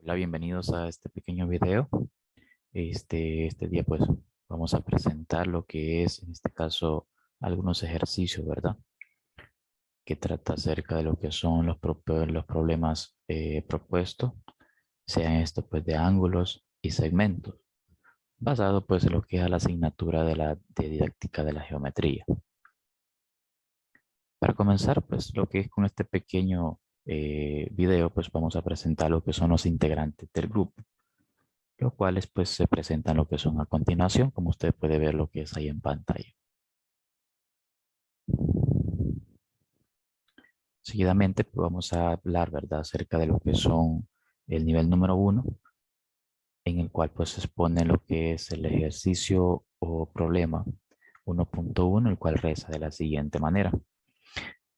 Hola, bienvenidos a este pequeño video. Este día pues vamos a presentar lo que es, en este caso, algunos ejercicios, ¿verdad? Que trata acerca de lo que son los problemas propuestos, sean estos pues de ángulos y segmentos, basado pues en lo que es la asignatura de didáctica de la geometría. Para comenzar pues lo que es con este pequeño video pues vamos a presentar lo que son los integrantes del grupo, los cuales pues se presentan lo que son a continuación, como usted puede ver lo que es ahí en pantalla. Seguidamente pues, vamos a hablar, ¿verdad?, acerca de lo que son el nivel número 1, en el cual pues se expone lo que es el ejercicio o problema 1.1, el cual reza de la siguiente manera.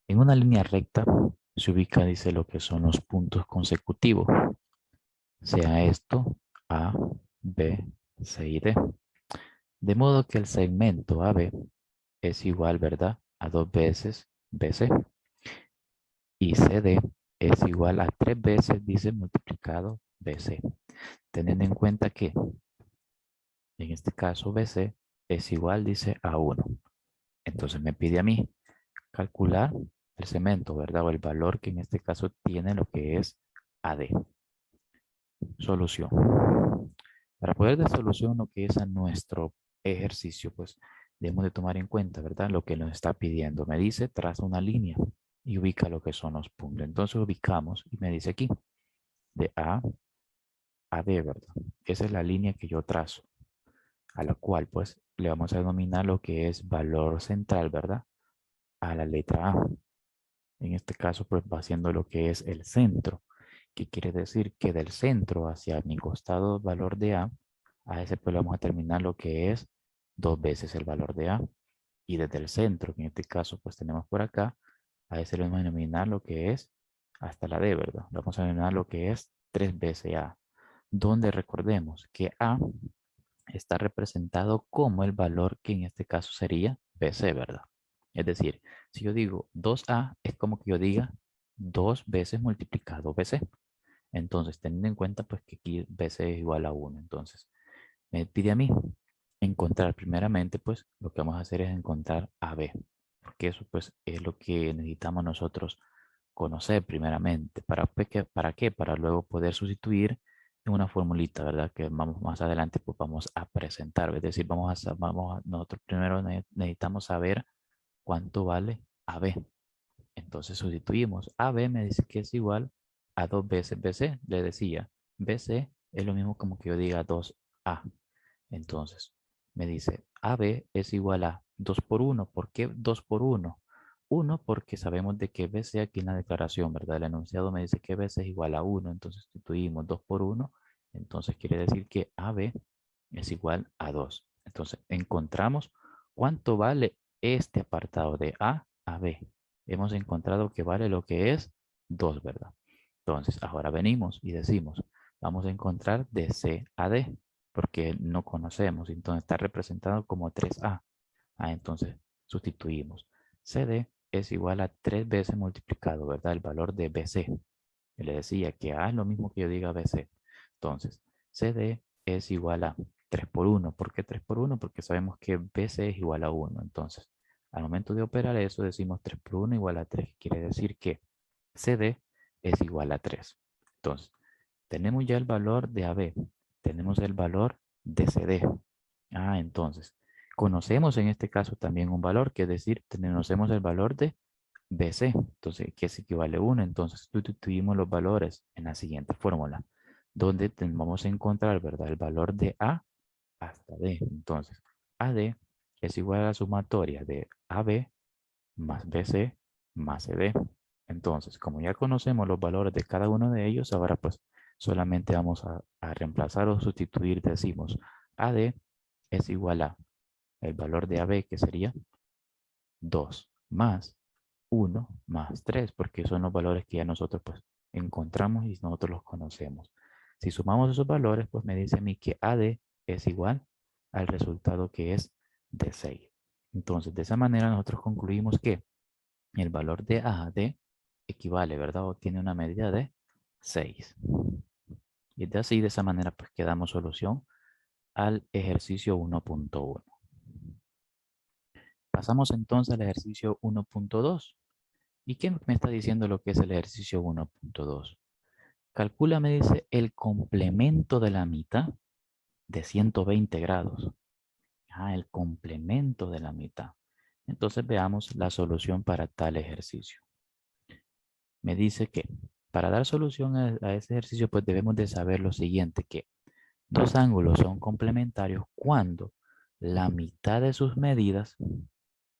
En una línea recta se ubica, dice, lo que son los puntos consecutivos, sea esto A, B, C y D. De modo que el segmento AB es igual, ¿verdad?, a 2 veces BC. Y CD es igual a 3 veces, dice, multiplicado BC. Teniendo en cuenta que, en este caso, BC es igual, dice, a 1. Entonces me pide a mí calcular el segmento, ¿verdad? O el valor que en este caso tiene lo que es AD. Solución. Para poder dar solución lo que es a nuestro ejercicio, pues debemos de tomar en cuenta, ¿verdad?, lo que nos está pidiendo. Me dice, traza una línea y ubica lo que son los puntos. Entonces ubicamos y me dice aquí, de A a D, ¿verdad? Esa es la línea que yo trazo, a la cual pues le vamos a denominar lo que es valor central, ¿verdad?, a la letra A. En este caso pues va siendo lo que es el centro, que quiere decir que del centro hacia mi costado valor de a ese pues le vamos a terminar lo que es 2 veces el valor de A. Y desde el centro, que en este caso pues tenemos por acá, a ese le vamos a denominar lo que es hasta la D, ¿verdad? Le vamos a denominar lo que es 3 veces A, donde recordemos que A está representado como el valor que en este caso sería BC, ¿verdad? Es decir, si yo digo 2A, es como que yo diga 2 veces multiplicado BC. Entonces, teniendo en cuenta pues que aquí BC es igual a 1. Entonces, me pide a mí encontrar primeramente, pues lo que vamos a hacer es encontrar AB. Porque eso pues es lo que necesitamos nosotros conocer primeramente. ¿Para qué? Para luego poder sustituir en una formulita, ¿verdad? Que vamos más adelante, pues vamos a presentar. Es decir, nosotros primero necesitamos saber cuánto vale AB. Entonces sustituimos. AB me dice que es igual a 2 veces BC. Le decía, BC es lo mismo como que yo diga 2A. Entonces, me dice, AB es igual a 2 por 1. ¿Por qué 2 por 1? 1 porque sabemos de que BC aquí en la declaración, ¿verdad? El enunciado me dice que BC es igual a 1. Entonces, sustituimos 2 por 1. Entonces, quiere decir que AB es igual a 2. Entonces, encontramos cuánto vale este apartado de A a B. Hemos encontrado que vale lo que es 2, ¿verdad? Entonces, ahora venimos y decimos, vamos a encontrar de C a D, porque no conocemos. Entonces, está representado como 3A. Entonces, sustituimos. CD es igual a 3 veces multiplicado, ¿verdad? El valor de BC. Le decía que A es lo mismo que yo diga BC. Entonces, CD es igual a 3 por 1. ¿Por qué 3 por 1? Porque sabemos que BC es igual a 1. Entonces, al momento de operar eso, decimos 3 por 1 igual a 3. Quiere decir que CD es igual a 3. Entonces, tenemos ya el valor de AB. Tenemos el valor de CD. Entonces, conocemos en este caso también un valor, que es decir, conocemos el valor de BC. Entonces, que es equivale a 1. Entonces, sustituimos los valores en la siguiente fórmula, donde vamos a encontrar, ¿verdad?, el valor de A hasta D. Entonces, AD es igual a la sumatoria de AB más BC más CD. Entonces, como ya conocemos los valores de cada uno de ellos, ahora pues solamente vamos a reemplazar o sustituir. Decimos AD es igual a el valor de AB, que sería 2 más 1 más 3, porque son los valores que ya nosotros pues encontramos y nosotros los conocemos. Si sumamos esos valores, pues me dice a mí que AD es igual al resultado que es de 6. Entonces, de esa manera nosotros concluimos que el valor de AD equivale, ¿verdad? O tiene una medida de 6. Y de esa manera, pues quedamos solución al ejercicio 1.1. Pasamos entonces al ejercicio 1.2. ¿Y qué me está diciendo lo que es el ejercicio 1.2? Calcula, me dice, el complemento de la mitad de 120 grados. El complemento de la mitad. Entonces veamos la solución para tal ejercicio. Me dice que para dar solución a ese ejercicio, pues debemos de saber lo siguiente, que dos ángulos son complementarios cuando la mitad de sus medidas,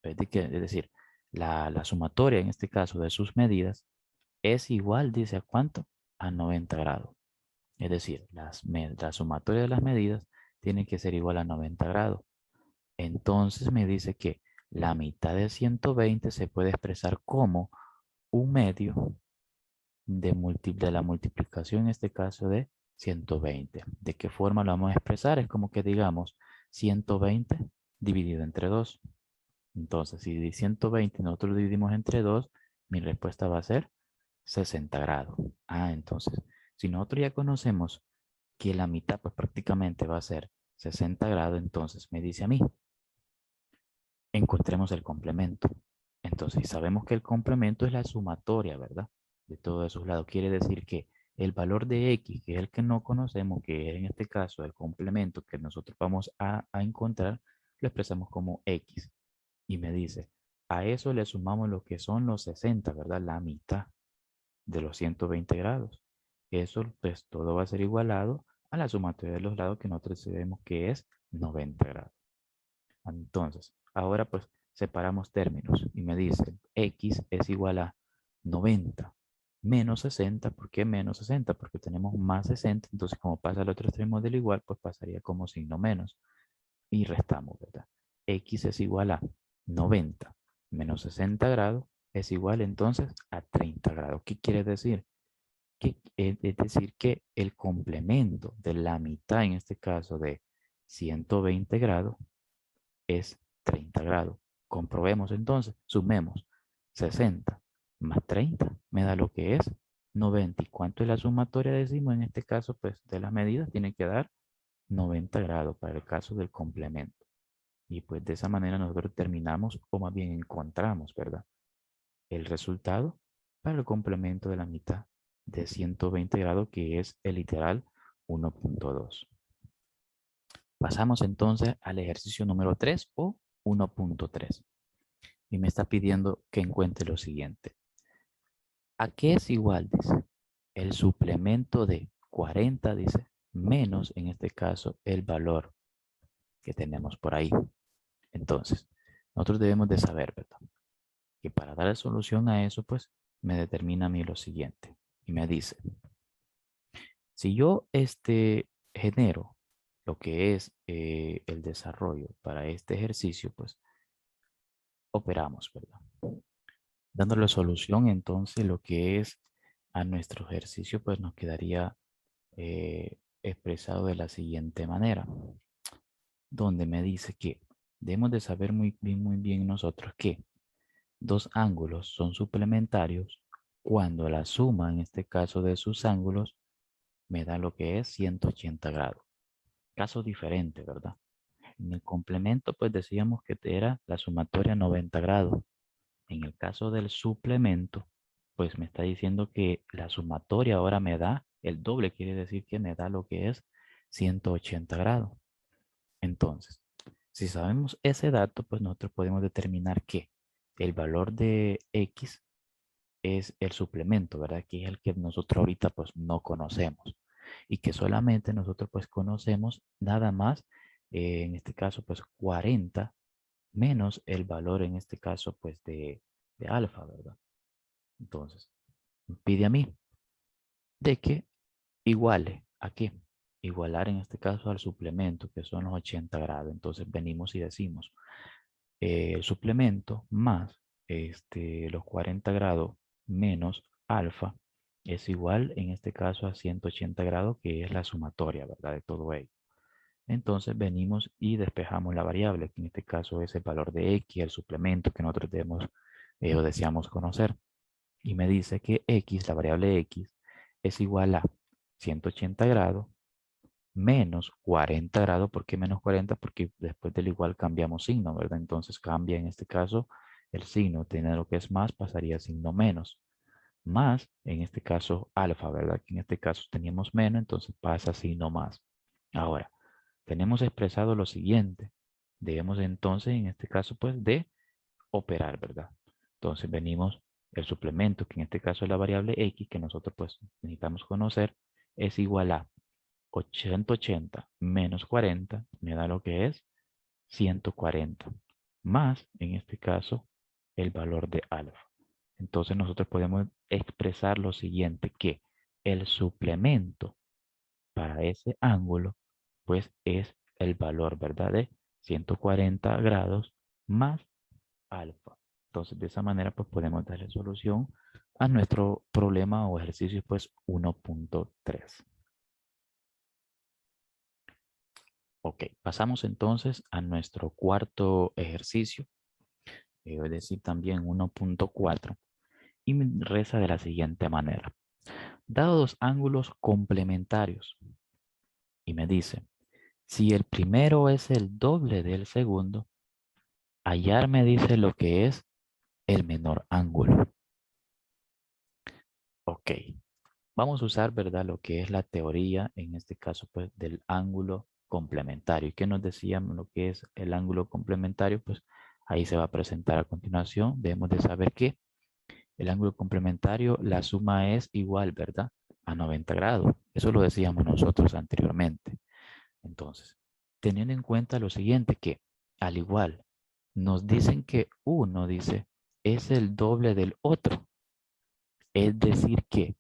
es decir, la sumatoria en este caso de sus medidas es igual, dice, ¿a cuánto? A 90 grados. Es decir, la sumatoria de las medidas tiene que ser igual a 90 grados. Entonces me dice que la mitad de 120 se puede expresar como un medio de la multiplicación, en este caso de 120. ¿De qué forma lo vamos a expresar? Es como que digamos 120 dividido entre 2. Entonces, si de 120 nosotros lo dividimos entre 2, mi respuesta va a ser 60 grados. Entonces, si nosotros ya conocemos que la mitad pues prácticamente va a ser 60 grados, entonces me dice a mí, encontremos el complemento. Entonces, sabemos que el complemento es la sumatoria, ¿verdad? De todos esos lados. Quiere decir que el valor de x, que es el que no conocemos, que es en este caso el complemento que nosotros vamos a encontrar, lo expresamos como x. Y me dice, a eso le sumamos lo que son los 60, ¿verdad? La mitad de los 120 grados. Eso, pues, todo va a ser igualado a la sumatoria de los lados que nosotros sabemos que es 90 grados. Entonces, ahora pues separamos términos y me dice x es igual a 90 menos 60. ¿Por qué menos 60? Porque tenemos más 60. Entonces, como pasa al otro extremo del igual, pues pasaría como signo menos. Y restamos, ¿verdad? X es igual a 90 menos 60 grados es igual entonces a 30 grados. ¿Qué quiere decir? Es decir, que el complemento de la mitad, en este caso de 120 grados, es 30 grados. Comprobemos entonces, sumemos 60 más 30 me da lo que es 90. ¿Y cuánto es la sumatoria? Decimos en este caso, pues de las medidas tiene que dar 90 grados para el caso del complemento. Y pues de esa manera nosotros terminamos, o más bien encontramos, ¿verdad? El resultado para el complemento de la mitad de 120 grados, que es el literal 1.2. Pasamos entonces al ejercicio número 3 o 1.3. Y me está pidiendo que encuentre lo siguiente. ¿A qué es igual? Dice. El suplemento de 40, dice, menos en este caso el valor que tenemos por ahí. Entonces, nosotros debemos de saber, ¿verdad? Que para dar solución a eso, pues, me determina a mí lo siguiente. Y me dice, si yo genero lo que es el desarrollo para este ejercicio, pues, operamos, ¿verdad? Dándole solución, entonces, lo que es a nuestro ejercicio, pues, nos quedaría expresado de la siguiente manera, donde me dice que debemos de saber muy bien nosotros que dos ángulos son suplementarios cuando la suma, en este caso de sus ángulos, me da lo que es 180 grados. Caso diferente, ¿verdad? En el complemento, pues decíamos que era la sumatoria 90 grados. En el caso del suplemento, pues me está diciendo que la sumatoria ahora me da el doble, quiere decir que me da lo que es 180 grados. Entonces, si sabemos ese dato, pues nosotros podemos determinar que el valor de X es el suplemento, ¿verdad? Que es el que nosotros ahorita pues no conocemos y que solamente nosotros pues conocemos nada más, en este caso pues 40 menos el valor en este caso pues de alfa, ¿verdad? Entonces, pide a mí de que iguale a qué, igualar en este caso al suplemento que son los 80 grados. Entonces venimos y decimos el suplemento más los 40 grados menos alfa es igual en este caso a 180 grados, que es la sumatoria, ¿verdad? De todo ello. Entonces venimos y despejamos la variable, que en este caso es el valor de x, el suplemento que nosotros debemos o deseamos conocer. Y me dice que x, la variable x, es igual a 180 grados menos 40 grados. ¿Por qué menos 40? Porque después del igual cambiamos signo, ¿verdad? Entonces cambia en este caso el signo. Tener lo que es más pasaría a signo menos. Más, en este caso, alfa, ¿verdad? Que en este caso teníamos menos, entonces pasa a signo más. Ahora, tenemos expresado lo siguiente. Debemos entonces, en este caso, pues, de operar, ¿verdad? Entonces venimos, el suplemento, que en este caso es la variable x, que nosotros pues necesitamos conocer, es igual a 180 menos 40, me da lo que es 140, más, en este caso, el valor de alfa. Entonces nosotros podemos expresar lo siguiente, que el suplemento para ese ángulo, pues es el valor, ¿verdad? De 140 grados más alfa. Entonces, de esa manera, pues podemos darle solución a nuestro problema o ejercicio, pues 1.3. Ok, pasamos entonces a nuestro cuarto ejercicio, es decir, también 1.4, y me reza de la siguiente manera. Dado dos ángulos complementarios, y me dice, si el primero es el doble del segundo, hallar me dice lo que es el menor ángulo. Ok, vamos a usar, ¿verdad? Lo que es la teoría, en este caso, pues, del ángulo complementario. ¿Y qué nos decíamos lo que es el ángulo complementario? Pues ahí se va a presentar a continuación. Debemos de saber que el ángulo complementario, la suma es igual, ¿verdad? A 90 grados. Eso lo decíamos nosotros anteriormente. Entonces, teniendo en cuenta lo siguiente, que al igual nos dicen que uno, dice, es el doble del otro. Es decir que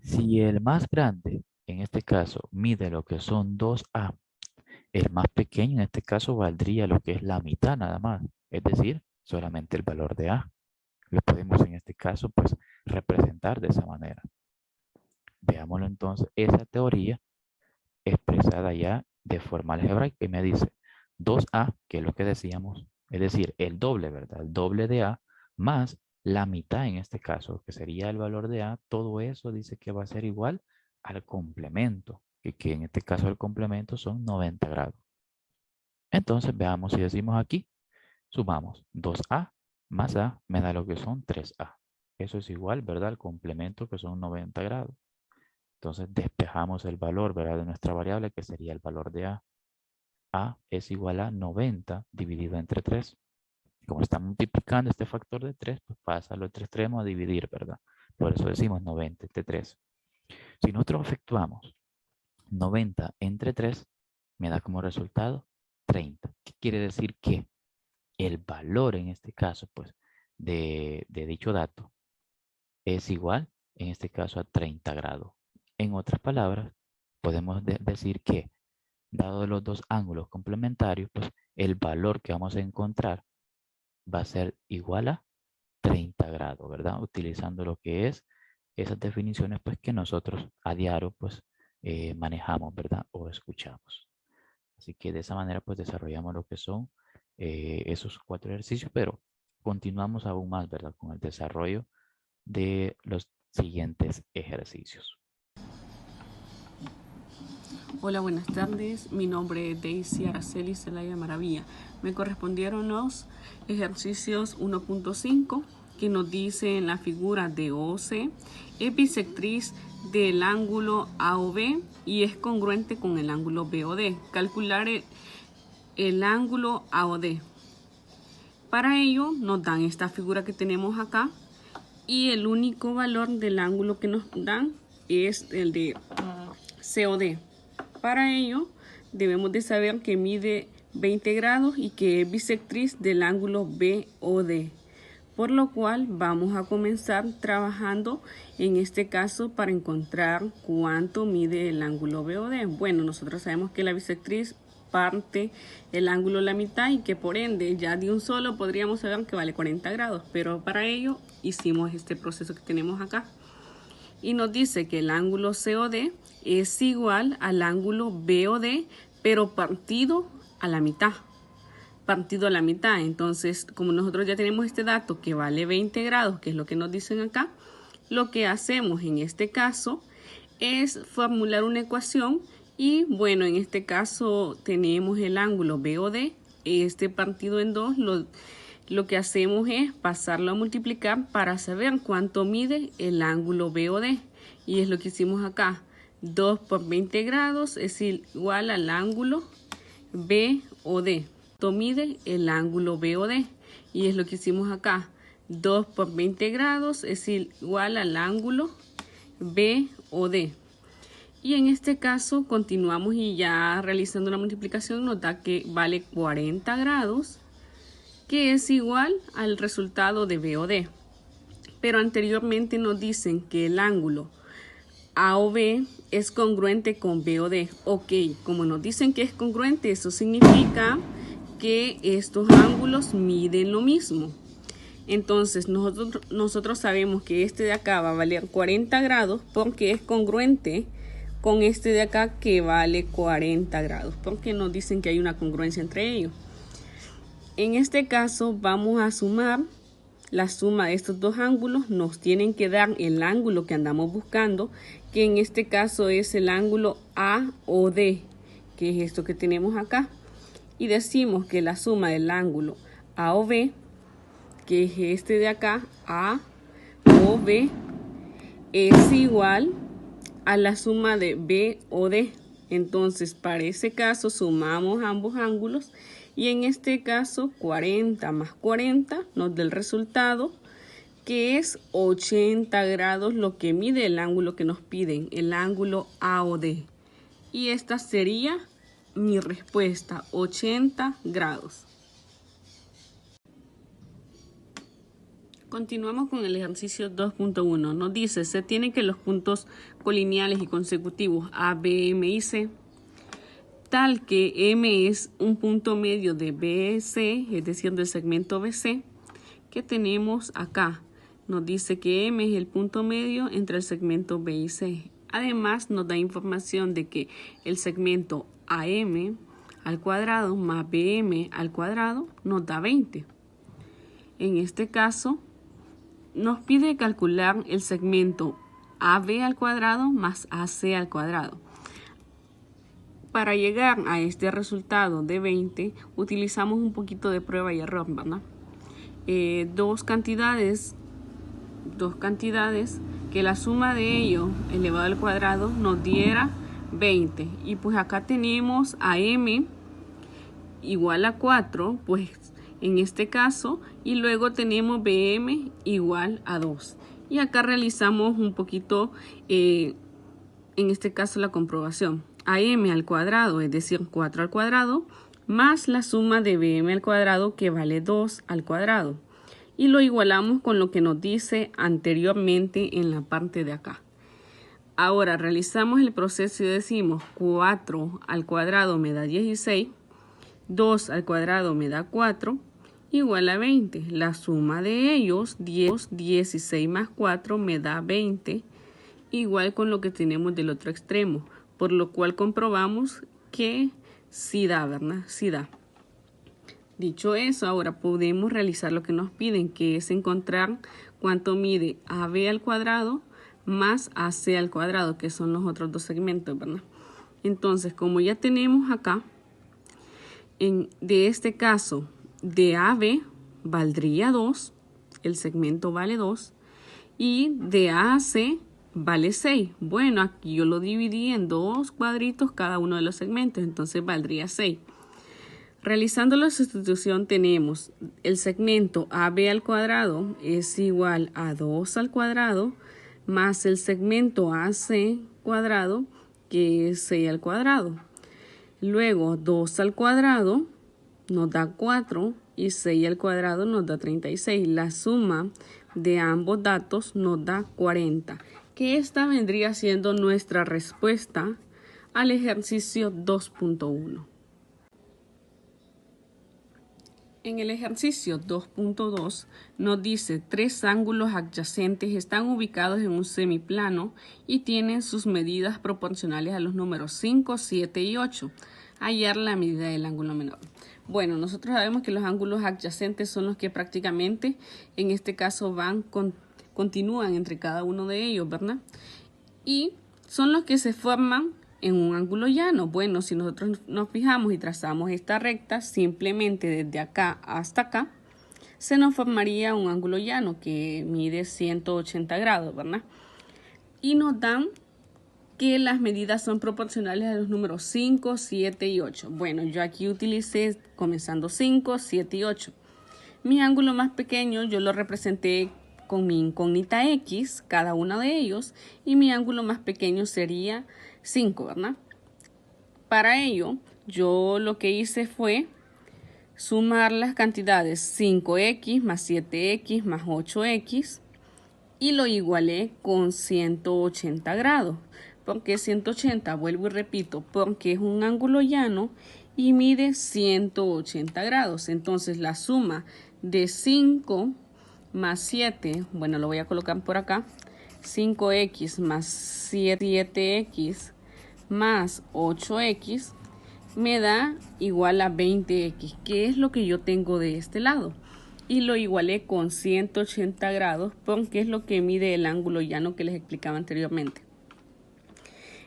si el más grande, en este caso, mide lo que son 2A, el más pequeño en este caso valdría lo que es la mitad nada más, es decir, solamente el valor de A. Lo podemos en este caso pues representar de esa manera. Veámoslo entonces, esa teoría expresada ya de forma algebraica y me dice 2A, que es lo que decíamos, es decir, el doble, ¿verdad? El doble de A más la mitad en este caso, que sería el valor de A, todo eso dice que va a ser igual al complemento, que en este caso el complemento son 90 grados. Entonces veamos si decimos aquí, sumamos 2A más A, me da lo que son 3A. Eso es igual, ¿verdad? Al complemento que son 90 grados. Entonces despejamos el valor, ¿verdad? De nuestra variable, que sería el valor de A. A es igual a 90 dividido entre 3. Como está multiplicando este factor de 3, pues pasa al otro extremo a dividir, ¿verdad? Por eso decimos 90 entre 3. Si nosotros efectuamos 90 entre 3, me da como resultado 30. ¿Qué quiere decir? Que el valor en este caso, pues, de dicho dato es igual, en este caso, a 30 grados. En otras palabras, podemos decir que, dado los dos ángulos complementarios, pues el valor que vamos a encontrar va a ser igual a 30 grados, ¿verdad? Utilizando lo que es esas definiciones, pues, que nosotros a diario, pues, manejamos, ¿verdad? O escuchamos. Así que de esa manera, pues, desarrollamos lo que son esos 4 ejercicios, pero continuamos aún más, ¿verdad? Con el desarrollo de los siguientes ejercicios. Hola, buenas tardes. Mi nombre es Daisy Araceli Zelaya Maravilla. Me correspondieron los ejercicios 1.5 que nos dice en la figura de OC es bisectriz del ángulo AOB y es congruente con el ángulo BOD. Calcular el ángulo AOD. Para ello nos dan esta figura que tenemos acá y el único valor del ángulo que nos dan es el de COD. Para ello debemos de saber que mide 20 grados y que es bisectriz del ángulo BOD, por lo cual vamos a comenzar trabajando en este caso para encontrar cuánto mide el ángulo BOD. Bueno, nosotros sabemos que la bisectriz parte el ángulo a la mitad y que por ende ya de un solo podríamos saber que vale 40 grados, pero para ello hicimos este proceso que tenemos acá. Y nos dice que el ángulo COD es igual al ángulo BOD, pero partido a la mitad. Partido a la mitad. Entonces, como nosotros ya tenemos este dato que vale 20 grados, que es lo que nos dicen acá, lo que hacemos en este caso es formular una ecuación y bueno, en este caso tenemos el ángulo BOD, este partido en dos, lo que hacemos es pasarlo a multiplicar para saber cuánto mide el ángulo BOD. Y es lo que hicimos acá. 2 por 20 grados es igual al ángulo BOD. ¿Cuánto mide el ángulo BOD? Y es lo que hicimos acá. 2 por 20 grados es igual al ángulo BOD. Y en este caso continuamos y ya realizando la multiplicación nos da que vale 40 grados, que es igual al resultado de BOD. Pero anteriormente nos dicen que el ángulo AOB es congruente con BOD. Ok, como nos dicen que es congruente, eso significa que estos ángulos miden lo mismo. Entonces nosotros sabemos que este de acá va a valer 40 grados porque es congruente con este de acá que vale 40 grados, porque nos dicen que hay una congruencia entre ellos. En este caso vamos a sumar la suma de estos dos ángulos, nos tienen que dar el ángulo que andamos buscando, que en este caso es el ángulo AOD, que es esto que tenemos acá. Y decimos que la suma del ángulo AOB, que es este de acá, AOB, es igual a la suma de BOD. Entonces, para ese caso, sumamos ambos ángulos y en este caso 40 más 40 nos da el resultado, que es 80 grados, lo que mide el ángulo que nos piden, el ángulo AOD. Y esta sería mi respuesta, 80 grados. Continuamos con el ejercicio 2.1. Nos dice, se tiene que los puntos colineales y consecutivos A, B, M y C, tal que M es un punto medio de BC, es decir, del segmento BC, que tenemos acá. Nos dice que M es el punto medio entre el segmento B y C. Además, nos da información de que el segmento AM al cuadrado más BM al cuadrado nos da 20. En este caso, nos pide calcular el segmento AB al cuadrado más AC al cuadrado. Para llegar a este resultado de 20, utilizamos un poquito de prueba y error, ¿verdad? Dos cantidades que la suma de ellos elevado al cuadrado nos diera 20. Y pues acá tenemos AM igual a 4, pues en este caso, y luego tenemos BM igual a 2. Y acá realizamos un poquito, en este caso, la comprobación. AM al cuadrado, es decir, 4 al cuadrado, más la suma de BM al cuadrado, que vale 2 al cuadrado. Y lo igualamos con lo que nos dice anteriormente en la parte de acá. Ahora realizamos el proceso y decimos 4 al cuadrado me da 16, 2 al cuadrado me da 4, igual a 20. La suma de ellos, 16 más 4 me da 20, igual con lo que tenemos del otro extremo, por lo cual comprobamos que sí da, ¿verdad? Sí da. Dicho eso, ahora podemos realizar lo que nos piden, que es encontrar cuánto mide AB al cuadrado más AC al cuadrado, que son los otros dos segmentos, ¿verdad? Entonces, como ya tenemos acá, de este caso, de AB valdría 2, el segmento vale 2, y de AC vale 6. Bueno, aquí yo lo dividí en dos cuadritos cada uno de los segmentos, entonces valdría 6. Realizando la sustitución tenemos el segmento AB al cuadrado es igual a 2 al cuadrado más el segmento AC cuadrado, que es 6 al cuadrado. Luego 2 al cuadrado nos da 4 y 6 al cuadrado nos da 36. La suma de ambos datos nos da 40, que esta vendría siendo nuestra respuesta al ejercicio 2.1. En el ejercicio 2.2 nos dice 3 ángulos adyacentes están ubicados en un semiplano y tienen sus medidas proporcionales a los números 5, 7 y 8. Hallar la medida del ángulo menor. Bueno, nosotros sabemos que los ángulos adyacentes son los que prácticamente en este caso continúan entre cada uno de ellos, ¿verdad? Y son los que se forman en un ángulo llano. Bueno, si nosotros nos fijamos y trazamos esta recta simplemente desde acá hasta acá, se nos formaría un ángulo llano que mide 180 grados, ¿verdad? Y nos dan que las medidas son proporcionales a los números 5, 7 y 8. Bueno, yo aquí utilicé comenzando 5, 7 y 8. Mi ángulo más pequeño yo lo representé con mi incógnita X, cada uno de ellos, y mi ángulo más pequeño sería 5, ¿verdad? Para ello, yo lo que hice fue sumar las cantidades 5x más 7x más 8x y lo igualé con 180 grados. ¿Por qué 180? Vuelvo y repito, porque es un ángulo llano y mide 180 grados. Entonces la suma de 5 más 7, bueno, lo voy a colocar por acá, 5x más 7x más 8x me da igual a 20x, que es lo que yo tengo de este lado. Y lo igualé con 180 grados porque es lo que mide el ángulo llano que les explicaba anteriormente.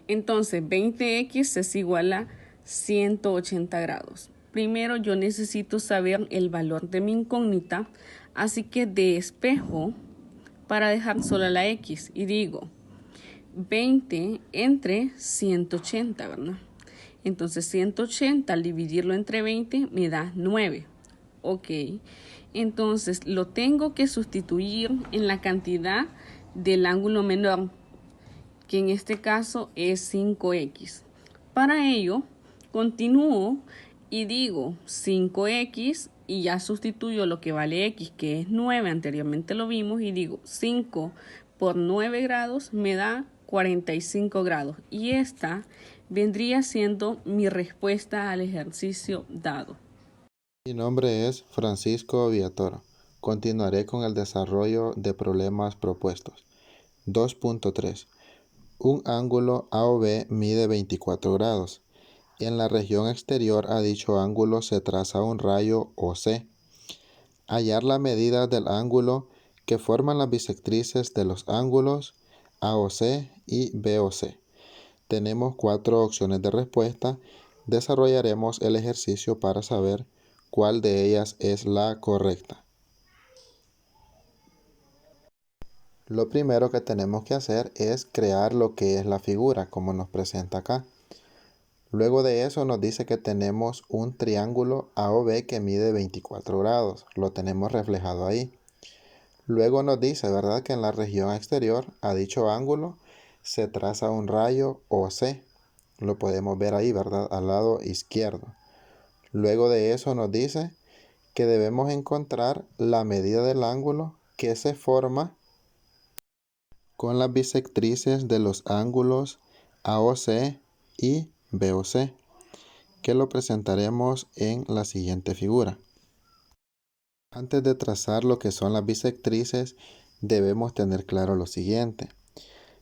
Entonces 20x es igual a 180 grados. Primero yo necesito saber el valor de mi incógnita, así que despejo para dejar sola la x y digo 20 entre 180, ¿verdad? Entonces 180 al dividirlo entre 20 me da 9. Ok, entonces lo tengo que sustituir en la cantidad del ángulo menor, que en este caso es 5x. Para ello, continúo y digo 5x y ya sustituyo lo que vale x, que es 9, anteriormente lo vimos, y digo 5 por 9 grados me da 45 grados. Y esta vendría siendo mi respuesta al ejercicio dado. Mi nombre es Francisco Villatoro. Continuaré con el desarrollo de problemas propuestos. 2.3. Un ángulo AOB mide 24 grados. En la región exterior a dicho ángulo se traza un rayo OC. Hallar la medida del ángulo que forman las bisectrices de los ángulos AOC y BOC. Tenemos 4 opciones de respuesta. Desarrollaremos el ejercicio para saber cuál de ellas es la correcta. Lo primero que tenemos que hacer es crear lo que es la figura, como nos presenta acá. Luego de eso nos dice que tenemos un triángulo AOB que mide 24 grados. Lo tenemos reflejado ahí. Luego nos dice, ¿verdad?, que en la región exterior a dicho ángulo se traza un rayo OC. Lo podemos ver ahí, ¿verdad?, al lado izquierdo. Luego de eso nos dice que debemos encontrar la medida del ángulo que se forma con las bisectrices de los ángulos AOC y BOC, que lo presentaremos en la siguiente figura. Antes de trazar lo que son las bisectrices, debemos tener claro lo siguiente.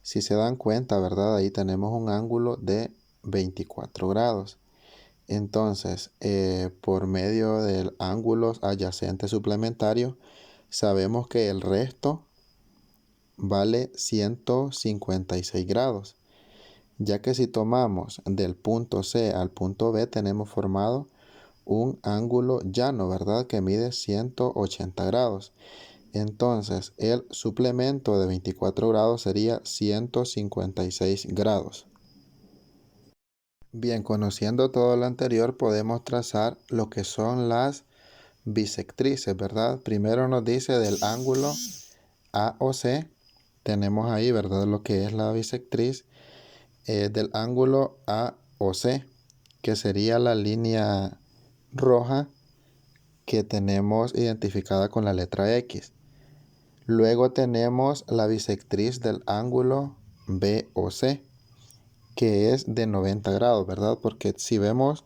Si se dan cuenta, ¿verdad?, ahí tenemos un ángulo de 24 grados. Entonces, por medio del ángulo adyacente suplementario, sabemos que el resto vale 156 grados, ya que si tomamos del punto C al punto B tenemos formado un ángulo llano, ¿verdad?, que mide 180 grados. Entonces, el suplemento de 24 grados sería 156 grados. Bien, conociendo todo lo anterior, podemos trazar lo que son las bisectrices, ¿verdad? Primero nos dice del ángulo AOC. Tenemos ahí, ¿verdad?, lo que es la bisectriz del ángulo AOC, que sería la línea roja que tenemos identificada con la letra X. Luego tenemos la bisectriz del ángulo BOC, que es de 90 grados, ¿verdad? Porque si vemos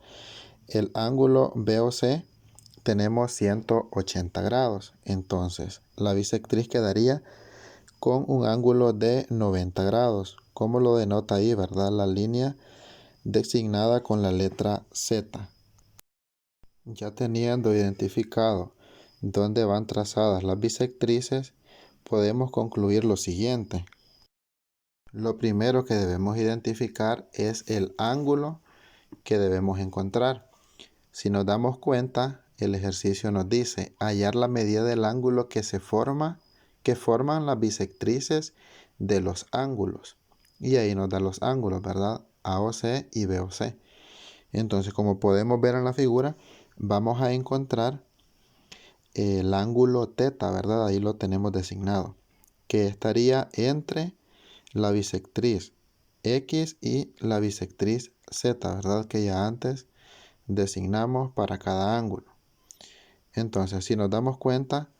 el ángulo BOC, tenemos 180 grados. Entonces, la bisectriz quedaría con un ángulo de 90 grados. ¿Cómo lo denota ahí, verdad? La línea designada con la letra Z. Ya teniendo identificado dónde van trazadas las bisectrices, podemos concluir lo siguiente. Lo primero que debemos identificar es el ángulo que debemos encontrar. Si nos damos cuenta, el ejercicio nos dice hallar la medida del ángulo que forman las bisectrices de los ángulos. Y ahí nos dan los ángulos, ¿verdad? AOC y BOC. Entonces, como podemos ver en la figura, vamos a encontrar el ángulo θ, ¿verdad? Ahí lo tenemos designado, que estaría entre la bisectriz X y la bisectriz Z, ¿verdad? Que ya antes designamos para cada ángulo. Entonces, si nos damos cuenta,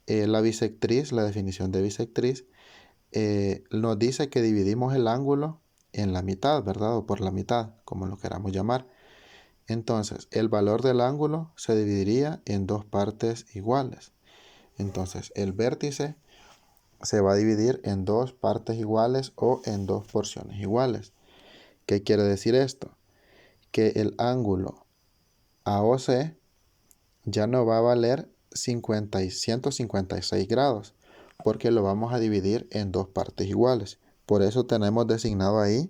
la bisectriz, la definición de bisectriz, nos dice que dividimos el ángulo en la mitad, ¿verdad? O por la mitad, como lo queramos llamar. Entonces, el valor del ángulo se dividiría en dos partes iguales. Entonces, el vértice se va a dividir en dos partes iguales o en dos porciones iguales. ¿Qué quiere decir esto? Que el ángulo AOC ya no va a valer 156 grados, porque lo vamos a dividir en dos partes iguales. Por eso tenemos designado ahí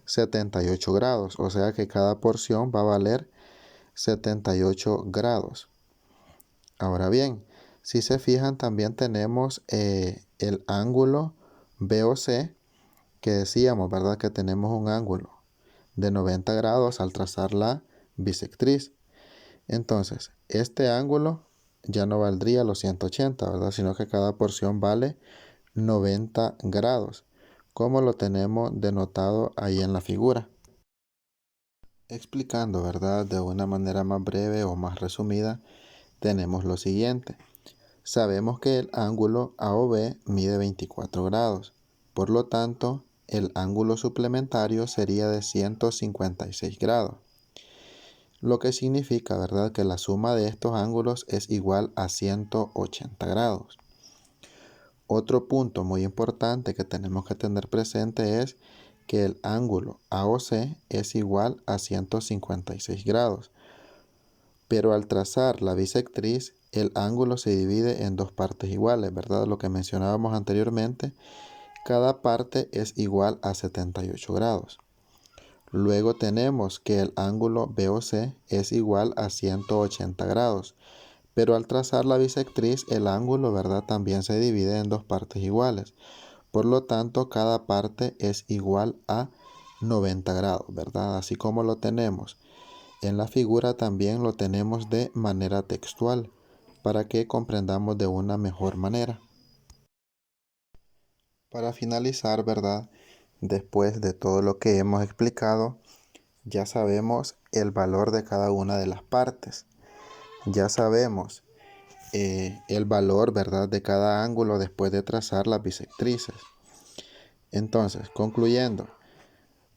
78 grados, o sea que cada porción va a valer 78 grados. Ahora bien, si se fijan, también tenemos el ángulo BOC, que decíamos, ¿verdad? Que tenemos un ángulo de 90 grados al trazar la bisectriz. Entonces, este ángulo ya no valdría los 180, ¿verdad? Sino que cada porción vale 90 grados, como lo tenemos denotado ahí en la figura. Explicando, ¿verdad? De una manera más breve o más resumida, tenemos lo siguiente. Sabemos que el ángulo AOB mide 24 grados. Por lo tanto, el ángulo suplementario sería de 156 grados. Lo que significa, ¿verdad?, que la suma de estos ángulos es igual a 180 grados. Otro punto muy importante que tenemos que tener presente es que el ángulo AOC es igual a 156 grados. Pero al trazar la bisectriz, el ángulo se divide en dos partes iguales, ¿verdad? Lo que mencionábamos anteriormente, cada parte es igual a 78 grados. Luego tenemos que el ángulo BOC es igual a 180 grados. Pero al trazar la bisectriz, el ángulo, ¿verdad?, también se divide en dos partes iguales. Por lo tanto, cada parte es igual a 90 grados, ¿verdad? Así como lo tenemos en la figura, también lo tenemos de manera textual para que comprendamos de una mejor manera. Para finalizar, ¿verdad?, después de todo lo que hemos explicado, ya sabemos el valor de cada una de las partes. Ya sabemos el valor, ¿verdad?, de cada ángulo después de trazar las bisectrices. Entonces, concluyendo,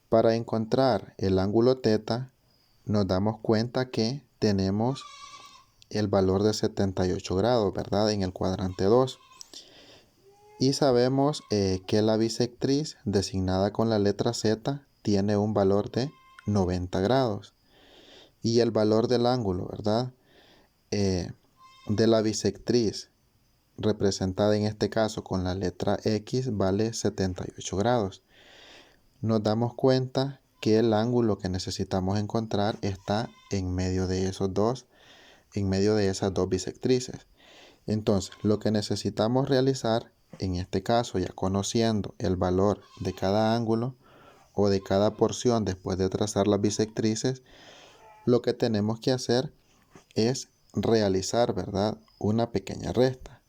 para encontrar el ángulo θ, nos damos cuenta que tenemos el valor de 78 grados, ¿verdad?, en el cuadrante 2. Y sabemos que la bisectriz designada con la letra Z tiene un valor de 90 grados. Y el valor del ángulo, ¿verdad?, de la bisectriz representada en este caso con la letra X vale 78 grados. Nos damos cuenta que el ángulo que necesitamos encontrar está en medio de esas dos bisectrices. Entonces, lo que necesitamos realizar, en este caso ya conociendo el valor de cada ángulo o de cada porción después de trazar las bisectrices, lo que tenemos que hacer es realizar, ¿verdad?, una pequeña resta.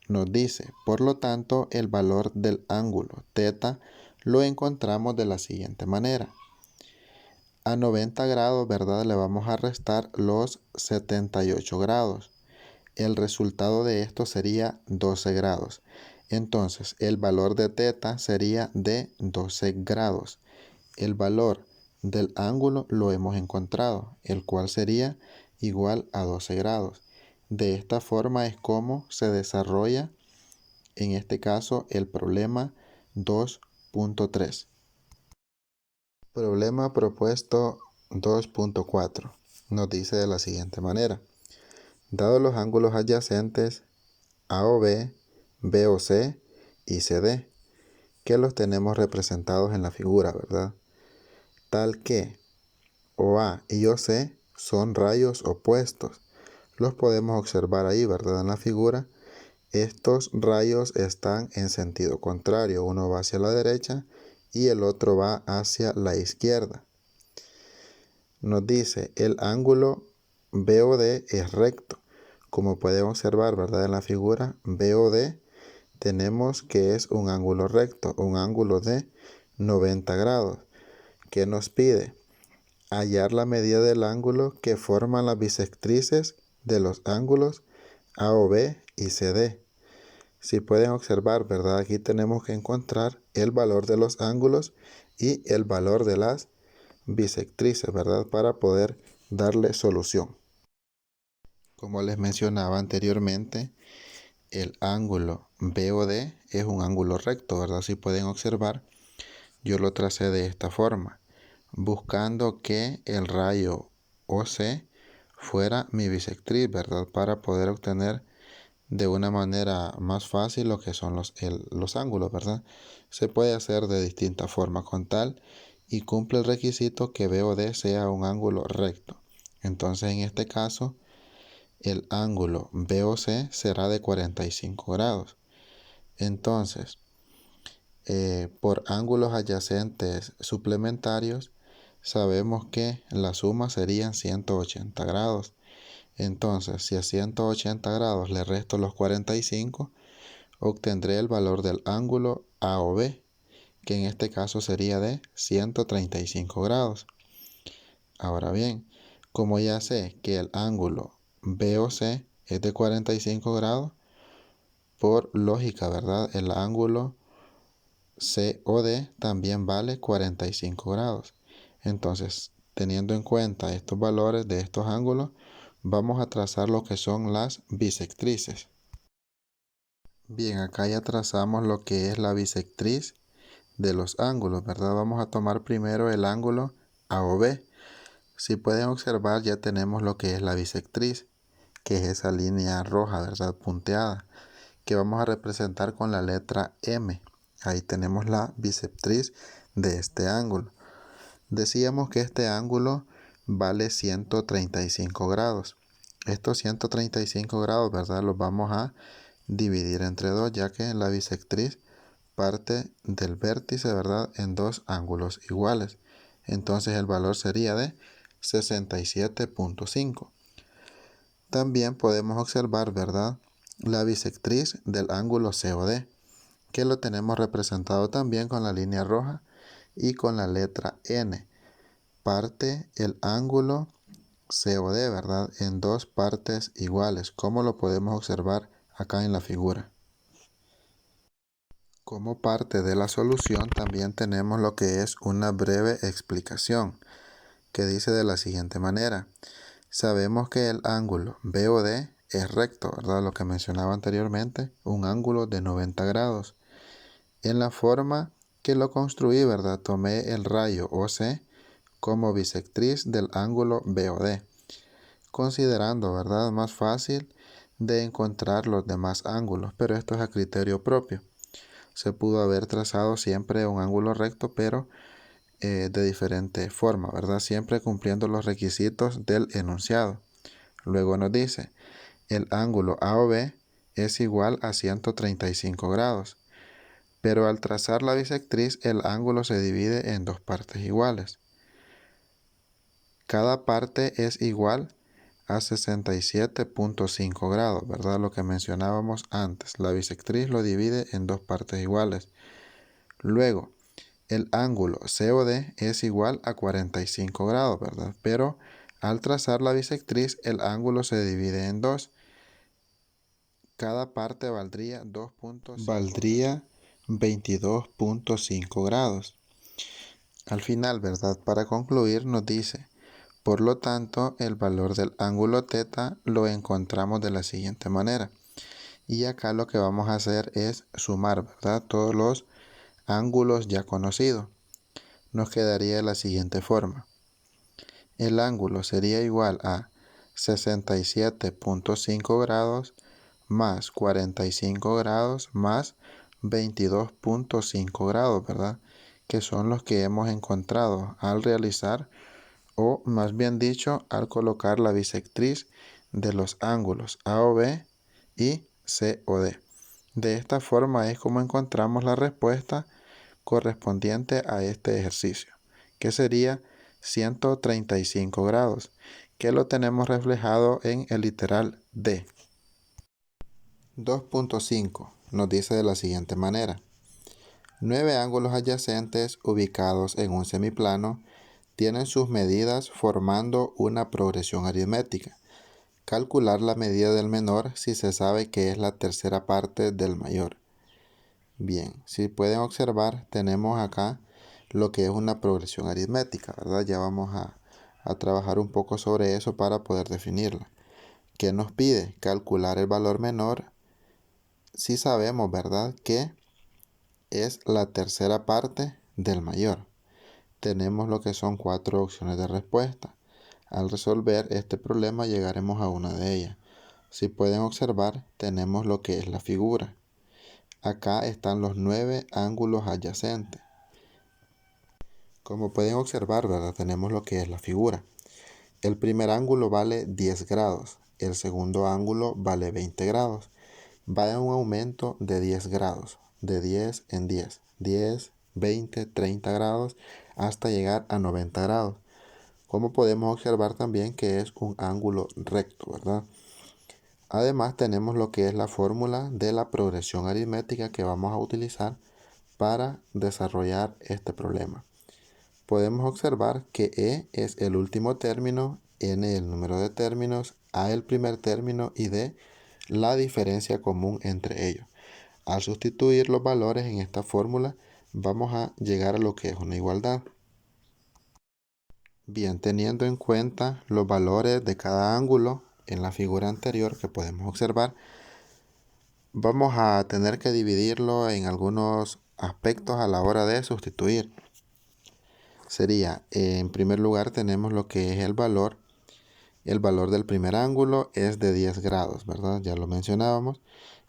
Nos dice, por lo tanto, el valor del ángulo θ lo encontramos de la siguiente manera. A 90 grados, ¿verdad?, le vamos a restar los 78 grados. El resultado de esto sería 12 grados. Entonces, el valor de θ sería de 12 grados. El valor del ángulo lo hemos encontrado, el cual sería igual a 12 grados. De esta forma es como se desarrolla, en este caso, el problema 2.3. Problema propuesto 2.4. Nos dice de la siguiente manera. Dados los ángulos adyacentes AOB, BOC y CD, que los tenemos representados en la figura, ¿verdad? Tal que OA y OC son rayos opuestos. Los podemos observar ahí, ¿verdad? En la figura. Estos rayos están en sentido contrario. Uno va hacia la derecha y el otro va hacia la izquierda. Nos dice, el ángulo BOD es recto. Como pueden observar, ¿verdad? En la figura BOD tenemos que es un ángulo recto, un ángulo de 90 grados. ¿Qué nos pide? Hallar la medida del ángulo que forman las bisectrices de los ángulos AOB y CD. Si pueden observar, ¿verdad? Aquí tenemos que encontrar el valor de los ángulos y el valor de las bisectrices, ¿verdad? Para poder darle solución. Como les mencionaba anteriormente, el ángulo BOD es un ángulo recto, ¿verdad? Si pueden observar, yo lo tracé de esta forma, buscando que el rayo OC fuera mi bisectriz, ¿verdad? Para poder obtener de una manera más fácil lo que son los ángulos, ¿verdad? Se puede hacer de distintas formas con tal y cumple el requisito que BOD sea un ángulo recto. Entonces, en este caso, el ángulo BOC será de 45 grados. Entonces, por ángulos adyacentes suplementarios, sabemos que la suma serían 180 grados. Entonces, si a 180 grados le resto los 45, obtendré el valor del ángulo AOB, que en este caso sería de 135 grados. Ahora bien, como ya sé que el ángulo BOC es de 45 grados, por lógica, ¿verdad? El ángulo COD también vale 45 grados. Entonces, teniendo en cuenta estos valores de estos ángulos, vamos a trazar lo que son las bisectrices. Bien, acá ya trazamos lo que es la bisectriz de los ángulos, ¿verdad? Vamos a tomar primero el ángulo AOB. Si pueden observar, ya tenemos lo que es la bisectriz, que es esa línea roja, ¿verdad? Punteada, que vamos a representar con la letra M. Ahí tenemos la bisectriz de este ángulo. Decíamos que este ángulo vale 135 grados. Estos 135 grados, ¿verdad? Los vamos a dividir entre 2, ya que la bisectriz parte del vértice, ¿verdad? En dos ángulos iguales. Entonces el valor sería de 67.5. También podemos observar, ¿verdad? La bisectriz del ángulo COD, que lo tenemos representado también con la línea roja y con la letra N. Parte el ángulo COD, ¿verdad? En dos partes iguales, como lo podemos observar acá en la figura. Como parte de la solución también tenemos lo que es una breve explicación, que dice de la siguiente manera. Sabemos que el ángulo BOD es recto, ¿verdad? Lo que mencionaba anteriormente, un ángulo de 90 grados. En la forma que lo construí, ¿verdad? Tomé el rayo OC como bisectriz del ángulo BOD, considerando, ¿verdad?, más fácil de encontrar los demás ángulos, pero esto es a criterio propio. Se pudo haber trazado siempre un ángulo recto, pero de diferente forma, ¿verdad? Siempre cumpliendo los requisitos del enunciado. Luego nos dice, el ángulo AOB es igual a 135 grados, pero al trazar la bisectriz el ángulo se divide en dos partes iguales. Cada parte es igual a 67.5 grados, ¿verdad? Lo que mencionábamos antes, la bisectriz lo divide en dos partes iguales. Luego, el ángulo COD es igual a 45 grados, ¿verdad? Pero al trazar la bisectriz, el ángulo se divide en dos. Cada parte valdría 22.5 grados. Al final, ¿verdad? Para concluir, nos dice, por lo tanto, el valor del ángulo θ lo encontramos de la siguiente manera. Y acá lo que vamos a hacer es sumar, ¿verdad?, todos los ángulos ya conocidos. Nos quedaría de la siguiente forma. El ángulo sería igual a 67.5 grados más 45 grados más 22.5 grados, ¿verdad? Que son los que hemos encontrado al realizar, o más bien dicho, al colocar la bisectriz de los ángulos AOB y COD. De esta forma es como encontramos la respuesta correspondiente a este ejercicio, que sería 135 grados, que lo tenemos reflejado en el literal D. 2.5 nos dice de la siguiente manera: 9 ángulos adyacentes ubicados en un semiplano tienen sus medidas formando una progresión aritmética. Calcular la medida del menor si se sabe que es la tercera parte del mayor. Bien, si pueden observar, tenemos acá lo que es una progresión aritmética, ¿verdad? Ya vamos a trabajar un poco sobre eso para poder definirla. ¿Qué nos pide? Calcular el valor menor si sabemos, ¿verdad?, que es la tercera parte del mayor. Tenemos lo que son 4 opciones de respuesta. Al resolver este problema llegaremos a una de ellas. Si pueden observar, tenemos lo que es la figura. Acá están los 9 ángulos adyacentes. Como pueden observar, ¿verdad?, tenemos lo que es la figura. El primer ángulo vale 10 grados. El segundo ángulo vale 20 grados. Va en un aumento de 10 grados. De 10 en 10. 10, 20, 30 grados hasta llegar a 90 grados. Como podemos observar también que es un ángulo recto, ¿verdad? Además tenemos lo que es la fórmula de la progresión aritmética que vamos a utilizar para desarrollar este problema. Podemos observar que E es el último término, N el número de términos, A el primer término y D la diferencia común entre ellos. Al sustituir los valores en esta fórmula vamos a llegar a lo que es una igualdad. Bien, teniendo en cuenta los valores de cada ángulo en la figura anterior que podemos observar, vamos a tener que dividirlo en algunos aspectos a la hora de sustituir. Sería, en primer lugar tenemos lo que es el valor. El valor del primer ángulo es de 10 grados, ¿verdad? Ya lo mencionábamos.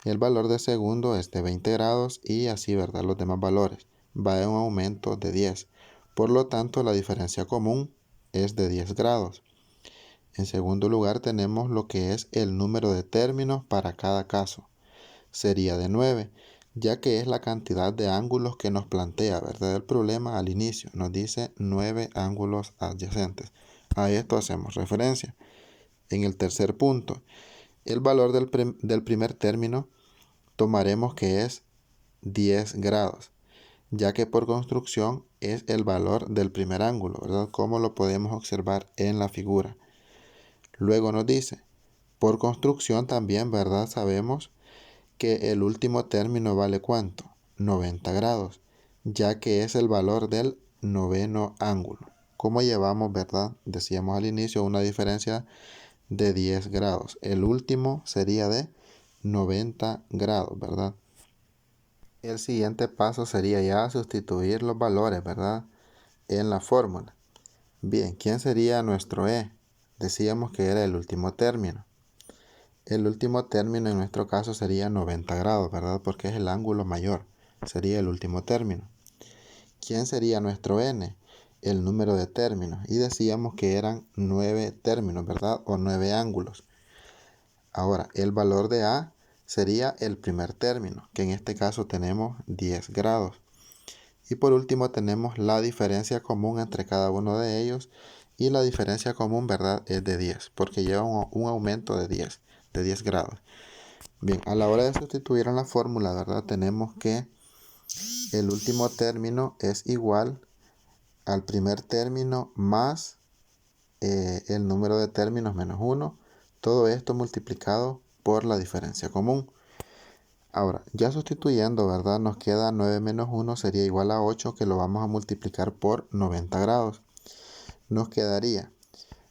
El valor del segundo es de 20 grados y así, ¿verdad?, los demás valores. Va en un aumento de 10. Por lo tanto, la diferencia común es de 10 grados. En segundo lugar tenemos lo que es el número de términos para cada caso. Sería de 9, ya que es la cantidad de ángulos que nos plantea, ¿verdad?, el problema al inicio. Nos dice 9 ángulos adyacentes. A esto hacemos referencia. En el tercer punto, el valor del primer término tomaremos que es 10 grados, ya que por construcción es el valor del primer ángulo, ¿verdad?, como lo podemos observar en la figura. Luego nos dice, por construcción también, ¿verdad?, sabemos que el último término vale ¿cuánto? 90 grados, ya que es el valor del noveno ángulo. Como llevamos, ¿verdad?, decíamos al inicio, una diferencia de 10 grados. El último sería de 90 grados, ¿verdad? El siguiente paso sería ya sustituir los valores, ¿verdad?, en la fórmula. Bien, ¿quién sería nuestro E? Decíamos que era el último término. El último término en nuestro caso sería 90 grados, ¿verdad?, porque es el ángulo mayor. Sería el último término. ¿Quién sería nuestro N? El número de términos. Y decíamos que eran 9 términos, ¿verdad?, o 9 ángulos. Ahora, el valor de A sería el primer término, que en este caso tenemos 10 grados. Y por último tenemos la diferencia común entre cada uno de ellos. Y la diferencia común, ¿verdad?, es de 10, porque lleva un aumento de 10 grados. Bien, a la hora de sustituir en la fórmula, ¿verdad?, tenemos que el último término es igual al primer término más el número de términos menos 1. Todo esto multiplicado por la diferencia común. Ahora, ya sustituyendo, ¿verdad?, nos queda 9 menos 1 sería igual a 8, que lo vamos a multiplicar por 90 grados. Nos quedaría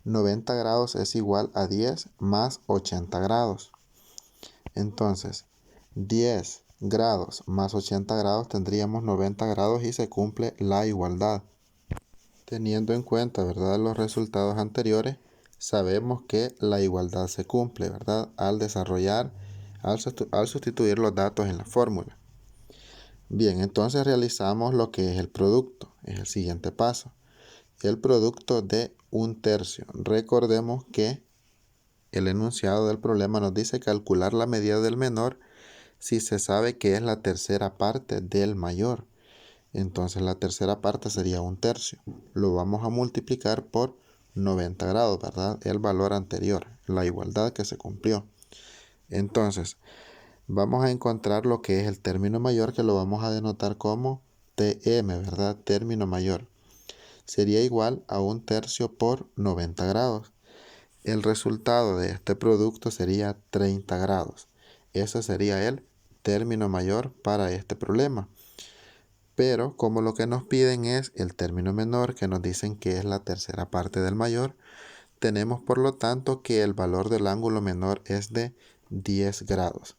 90 grados es igual a 10 más 80 grados. Entonces, 10 grados más 80 grados tendríamos 90 grados y se cumple la igualdad. Teniendo en cuenta, ¿verdad?, los resultados anteriores, sabemos que la igualdad se cumple, ¿verdad?, al sustituir los datos en la fórmula. Bien, entonces realizamos lo que es el producto. Es el siguiente paso. El producto de 1/3. Recordemos que el enunciado del problema nos dice calcular la medida del menor si se sabe que es la tercera parte del mayor. Entonces la tercera parte sería 1/3. Lo vamos a multiplicar por 90 grados, ¿verdad? El valor anterior, la igualdad que se cumplió. Entonces, vamos a encontrar lo que es el término mayor, que lo vamos a denotar como TM, ¿verdad? Término mayor. Sería igual a 1/3 por 90 grados. El resultado de este producto sería 30 grados. Ese sería el término mayor para este problema. Pero como lo que nos piden es el término menor, que nos dicen que es la tercera parte del mayor, tenemos por lo tanto que el valor del ángulo menor es de 10 grados.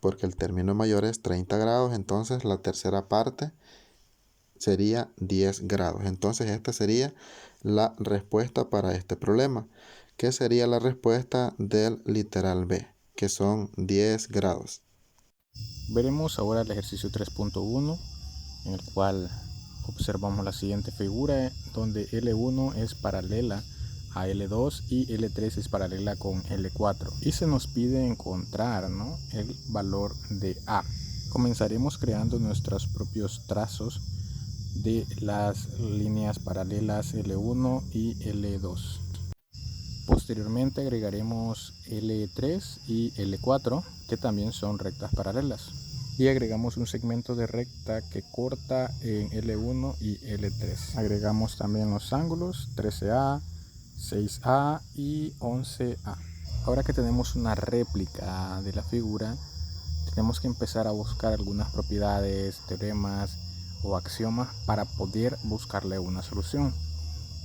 Porque el término mayor es 30 grados, entonces la tercera parte sería 10 grados. Entonces esta sería la respuesta para este problema, que sería la respuesta del literal B, que son 10 grados. Veremos ahora el ejercicio 3.1, en el cual observamos la siguiente figura, donde L1 es paralela a L2 y L3 es paralela con L4. Y se nos pide encontrar, ¿no?, el valor de A. Comenzaremos creando nuestros propios trazos de las líneas paralelas L1 y L2. Posteriormente agregaremos L3 y L4, que también son rectas paralelas. Y agregamos un segmento de recta que corta en L1 y L3. Agregamos también los ángulos 13A, 6A y 11A. Ahora que tenemos una réplica de la figura, tenemos que empezar a buscar algunas propiedades, teoremas o axiomas para poder buscarle una solución.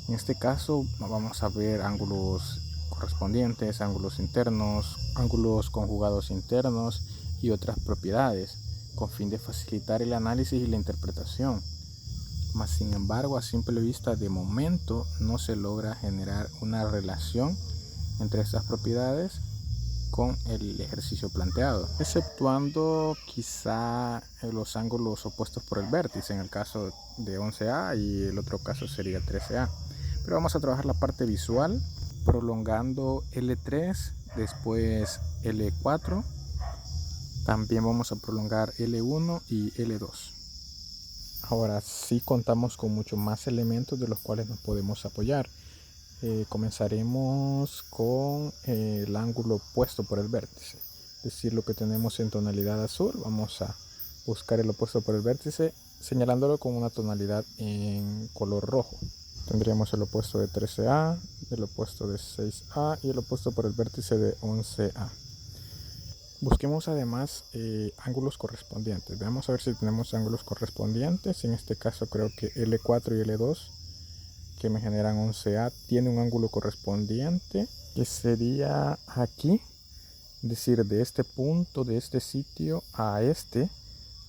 En este caso vamos a ver ángulos correspondientes, ángulos internos, ángulos conjugados internos y otras propiedades, con fin de facilitar el análisis y la interpretación. Mas sin embargo, a simple vista, de momento no se logra generar una relación entre estas propiedades con el ejercicio planteado, exceptuando quizá los ángulos opuestos por el vértice, en el caso de 11A, y el otro caso sería 13A. Pero vamos a trabajar la parte visual, prolongando L3, después L4, también vamos a prolongar L1 y L2. Ahora sí contamos con muchos más elementos de los cuales nos podemos apoyar. Comenzaremos con el ángulo opuesto por el vértice, es decir, lo que tenemos en tonalidad azul. Vamos a buscar el opuesto por el vértice señalándolo con una tonalidad en color rojo. Tendríamos el opuesto de 13A, el opuesto de 6A y el opuesto por el vértice de 11A. Busquemos además ángulos correspondientes. Veamos a ver si tenemos ángulos correspondientes. En este caso creo que L4 y L2, que me generan 11A, tiene un ángulo correspondiente que sería aquí, es decir, de este punto, de este sitio a este,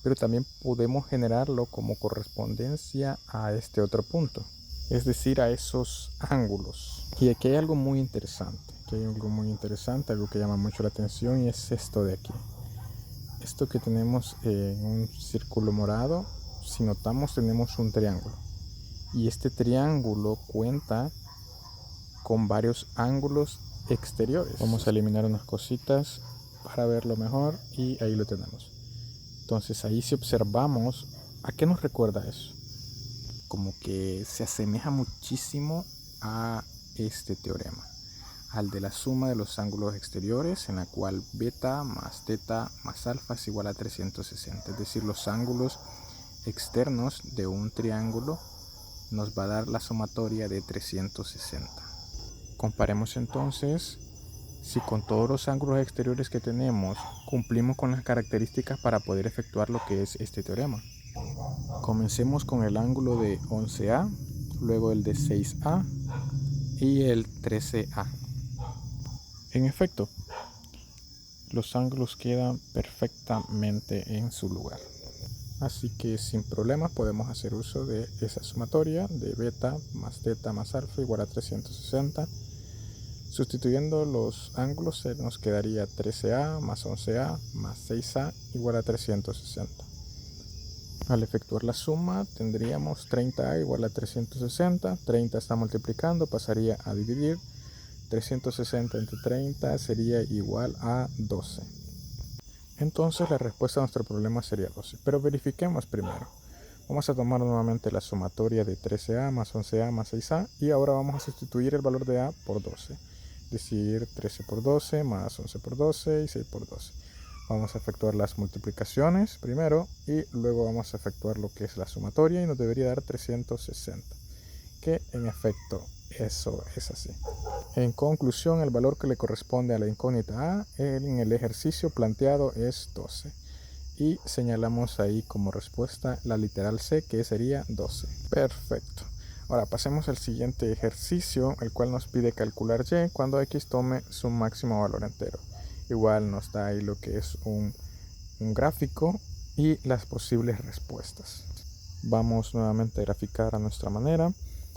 pero también podemos generarlo como correspondencia a este otro punto, es decir, a esos ángulos. Y aquí hay algo muy interesante, algo que llama mucho la atención, y es esto de aquí. Esto que tenemos en un círculo morado, si notamos, tenemos un triángulo. Y este triángulo cuenta con varios ángulos exteriores. Vamos a eliminar unas cositas para verlo mejor y ahí lo tenemos. Entonces ahí, si observamos, ¿a qué nos recuerda eso? Como que se asemeja muchísimo a este teorema, al de la suma de los ángulos exteriores, en la cual beta más teta más alfa es igual a 360. Es decir, los ángulos externos de un triángulo nos va a dar la sumatoria de 360. Comparemos entonces si con todos los ángulos exteriores que tenemos cumplimos con las características para poder efectuar lo que es este teorema. Comencemos con el ángulo de 11A, luego el de 6A y el 13A. En efecto, los ángulos quedan perfectamente en su lugar. Así que sin problemas podemos hacer uso de esa sumatoria de beta más teta más alfa igual a 360. Sustituyendo los ángulos nos quedaría 13A más 11A más 6A igual a 360. Al efectuar la suma tendríamos 30a igual a 360, 30 está multiplicando, pasaría a dividir, 360 entre 30 sería igual a 12. Entonces la respuesta a nuestro problema sería 12, pero verifiquemos primero. Vamos a tomar nuevamente la sumatoria de 13a más 11a más 6a y ahora vamos a sustituir el valor de a por 12. Es decir, 13 por 12 más 11 por 12 y 6 por 12. Vamos a efectuar las multiplicaciones primero y luego vamos a efectuar lo que es la sumatoria y nos debería dar 360, que en efecto eso es así. En conclusión, el valor que le corresponde a la incógnita a en el ejercicio planteado es 12. Y señalamos ahí como respuesta la literal C, que sería 12. Perfecto. Ahora pasemos al siguiente ejercicio, el cual nos pide calcular y cuando x tome su máximo valor entero. Igual nos da ahí lo que es un gráfico y las posibles respuestas. Vamos nuevamente a graficar a nuestra manera.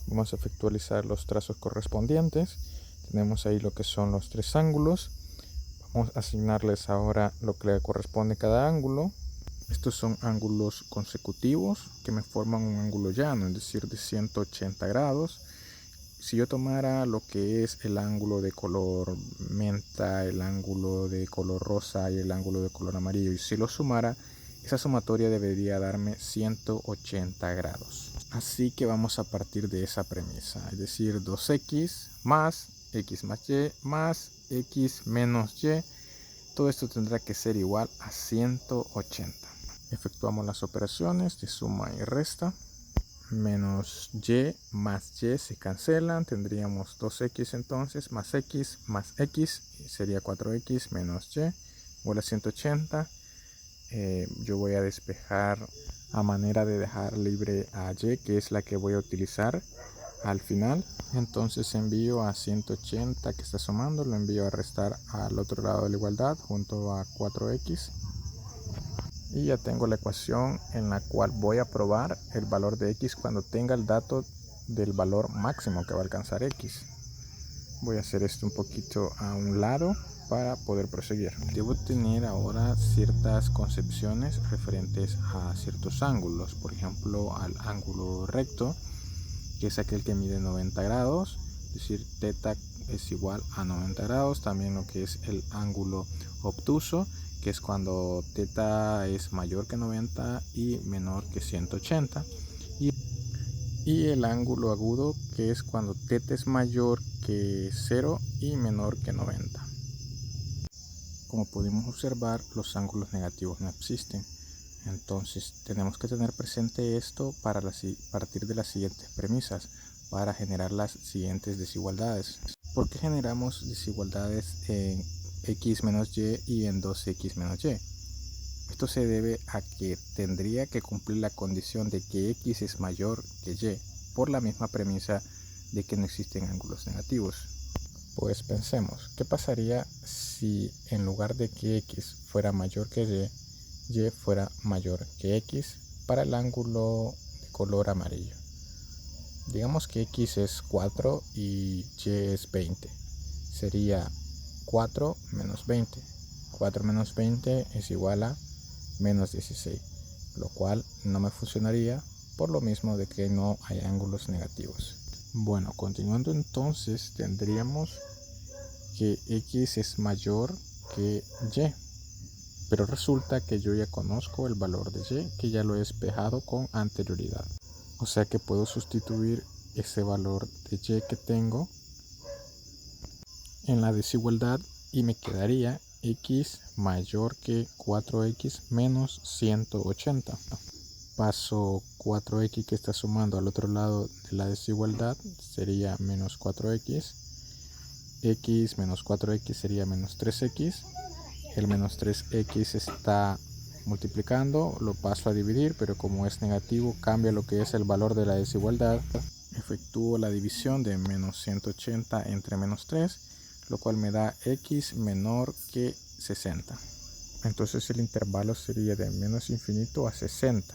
Vamos a efectualizar los trazos correspondientes. Tenemos ahí lo que son los tres ángulos. Vamos a asignarles ahora lo que le corresponde a cada ángulo. Estos son ángulos consecutivos que me forman un ángulo llano, es decir, de 180 grados. Si yo tomara lo que es el ángulo de color menta, el ángulo de color rosa y el ángulo de color amarillo, y si lo sumara, esa sumatoria debería darme 180 grados. Así que vamos a partir de esa premisa, es decir, 2x más x más y más x menos y. Todo esto tendrá que ser igual a 180. Efectuamos las operaciones de suma y resta. Menos y más y se cancelan, tendríamos 2x entonces más x sería 4x menos y igual a 180. Yo voy a despejar a manera de dejar libre a y, que es la que voy a utilizar al final. Entonces envío a 180 que está sumando, lo envío a restar al otro lado de la igualdad junto a 4x. Y ya tengo la ecuación en la cual voy a probar el valor de x cuando tenga el dato del valor máximo que va a alcanzar x. Voy a hacer esto un poquito a un lado para poder proseguir. Debo tener ahora ciertas concepciones referentes a ciertos ángulos. Por ejemplo, al ángulo recto, que es aquel que mide 90 grados. Es decir, θ es igual a 90 grados. También lo que es el ángulo obtuso, que es cuando θ es mayor que 90 y menor que 180. Y el ángulo agudo, que es cuando θ es mayor que 0 y menor que 90. Como pudimos observar, los ángulos negativos no existen. Entonces tenemos que tener presente esto para partir de las siguientes premisas, para generar las siguientes desigualdades. ¿Por qué generamos desigualdades en x menos y en 2x menos y? Esto se debe a que tendría que cumplir la condición de que x es mayor que y, por la misma premisa de que no existen ángulos negativos. Pues pensemos, ¿qué pasaría si en lugar de que x fuera mayor que y fuera mayor que x para el ángulo de color amarillo? Digamos que x es 4 y y es 20. Sería 4 menos 20. 4 menos 20 es igual a menos 16, lo cual no me funcionaría por lo mismo de que no hay ángulos negativos. Bueno, continuando entonces, tendríamos que x es mayor que y, pero resulta que yo ya conozco el valor de y, que ya lo he despejado con anterioridad. O sea que puedo sustituir ese valor de y que tengo en la desigualdad y me quedaría x mayor que 4x menos 180. Paso 4x que está sumando al otro lado de la desigualdad, sería menos 4x. X menos 4x sería menos 3x. El menos 3x está multiplicando, lo paso a dividir, pero como es negativo cambia lo que es el valor de la desigualdad. Efectúo la división de menos 180 entre menos 3, lo cual me da x menor que 60. Entonces el intervalo sería de menos infinito a 60,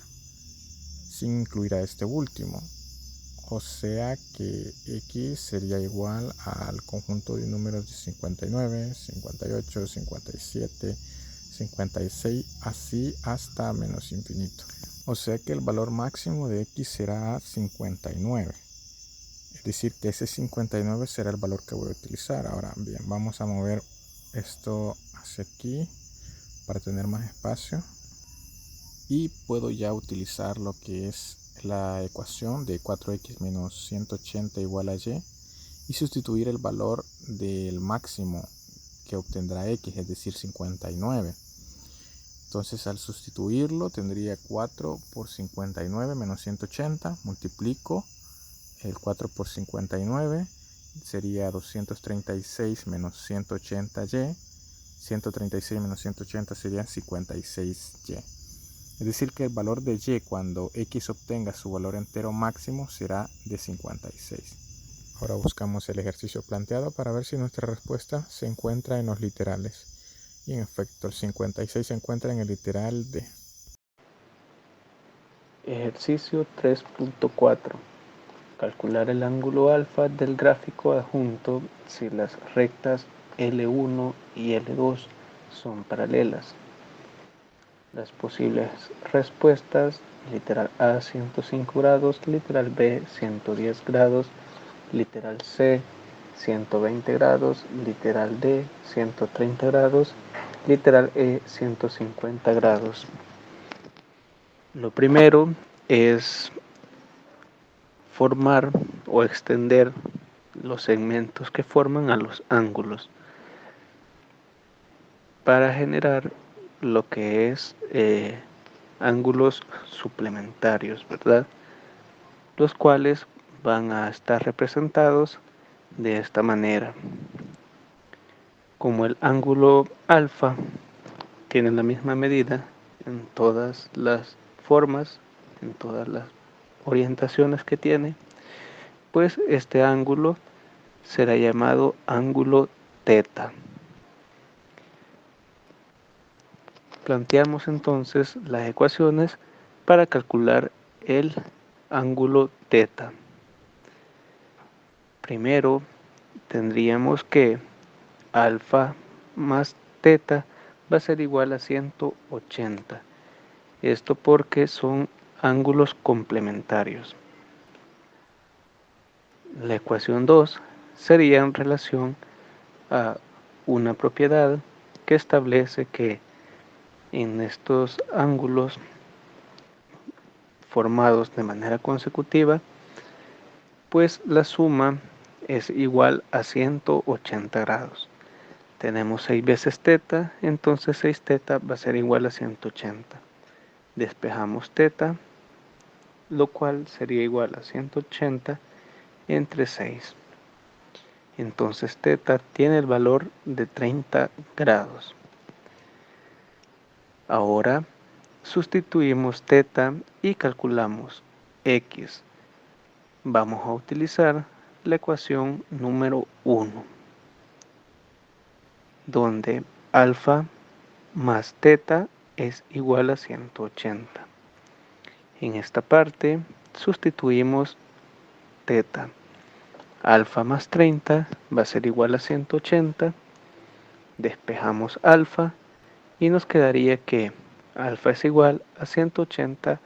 sin incluir a este último. O sea que x sería igual al conjunto de números de 59, 58, 57, 56, así hasta menos infinito. O sea que el valor máximo de x será 59. Es decir, que ese 59 será el valor que voy a utilizar. Ahora bien, vamos a mover esto hacia aquí para tener más espacio. Y puedo ya utilizar lo que es la ecuación de 4x menos 180 igual a y y sustituir el valor del máximo que obtendrá x, es decir 59. Entonces al sustituirlo tendría 4 por 59 menos 180, multiplico el 4 por 59, sería 236 menos 180y, 136 menos 180 serían 56y. Es decir que el valor de y cuando x obtenga su valor entero máximo será de 56. Ahora buscamos el ejercicio planteado para ver si nuestra respuesta se encuentra en los literales. Y en efecto, el 56 se encuentra en el literal D. Ejercicio 3.4. Calcular el ángulo alfa del gráfico adjunto si las rectas L1 y L2 son paralelas. Las posibles respuestas: literal A 105 grados, literal B 110 grados, literal C 120 grados, literal D 130 grados, literal E 150 grados. Lo primero es formar o extender los segmentos que forman a los ángulos para generar lo que es ángulos suplementarios, ¿verdad? Los cuales van a estar representados de esta manera. Como el ángulo alfa tiene la misma medida en todas las formas, en todas las orientaciones que tiene, pues este ángulo será llamado ángulo teta. Planteamos entonces las ecuaciones para calcular el ángulo teta. Primero tendríamos que alfa más teta va a ser igual a 180. Esto porque son ángulos complementarios. La ecuación 2 sería en relación a una propiedad que establece que en estos ángulos formados de manera consecutiva, pues la suma es igual a 180 grados. Tenemos 6 veces teta, entonces 6 teta va a ser igual a 180. Despejamos teta, lo cual sería igual a 180 entre 6. Entonces teta tiene el valor de 30 grados. Ahora sustituimos teta y calculamos x. Vamos a utilizar la ecuación número 1, donde alfa más teta es igual a 180. En esta parte sustituimos teta. Alfa más 30 va a ser igual a 180. Despejamos alfa y nos quedaría que alfa es igual a 180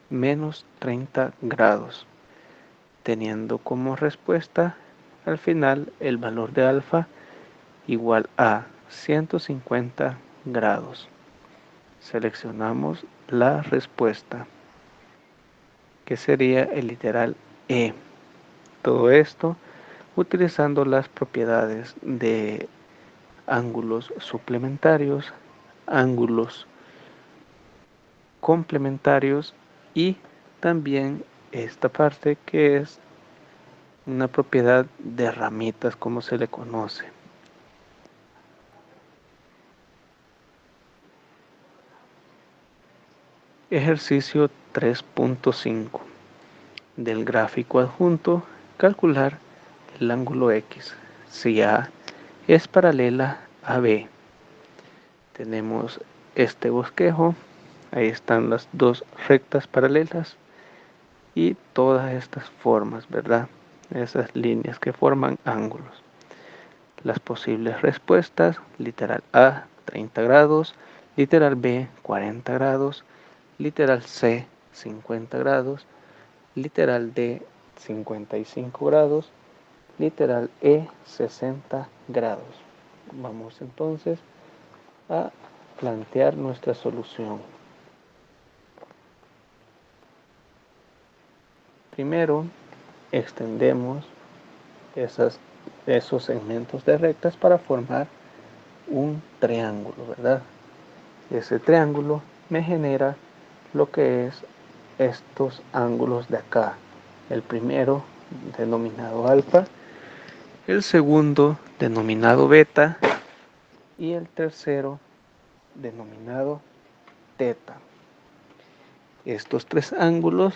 menos 30 grados, teniendo como respuesta al final el valor de alfa igual a 150 grados. Seleccionamos la respuesta, que sería el literal E. Todo esto utilizando las propiedades de ángulos suplementarios, ángulos complementarios y también esta parte que es una propiedad de ramitas, como se le conoce. Ejercicio 3.5. Del gráfico adjunto, calcular el ángulo X si A es paralela a B. Tenemos este bosquejo, ahí están las dos rectas paralelas y todas estas formas, ¿verdad? Esas líneas que forman ángulos. Las posibles respuestas: literal A 30 grados, literal B 40 grados, literal C 50 grados, literal D 55 grados, literal E 60 grados. Vamos entonces a plantear nuestra solución. Primero extendemos esos segmentos de rectas para formar un triángulo, ¿verdad? Ese triángulo me genera lo que es estos ángulos de acá. El primero denominado alfa, el segundo denominado beta y el tercero denominado teta. Estos tres ángulos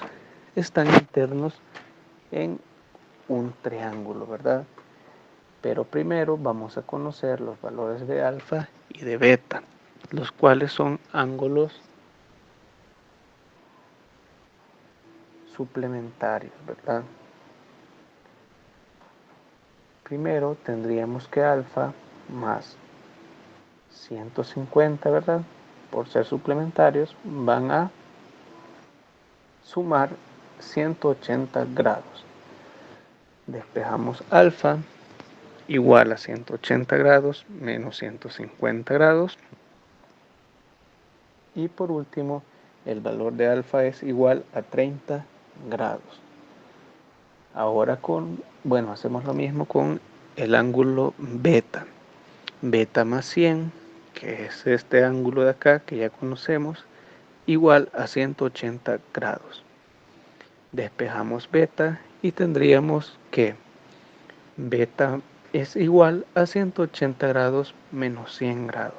están internos en un triángulo, ¿verdad? Pero primero vamos a conocer los valores de alfa y de beta, los cuales son ángulos suplementarios, ¿verdad? Primero tendríamos que alfa más 150, ¿verdad? Por ser suplementarios, van a sumar 180 grados. Despejamos alfa igual a 180 grados menos 150 grados. Y por último, el valor de alfa es igual a 30 grados. Ahora hacemos lo mismo con el ángulo beta. Beta más 100, que es este ángulo de acá que ya conocemos, igual a 180 grados. Despejamos beta y tendríamos que beta es igual a 180 grados menos 100 grados.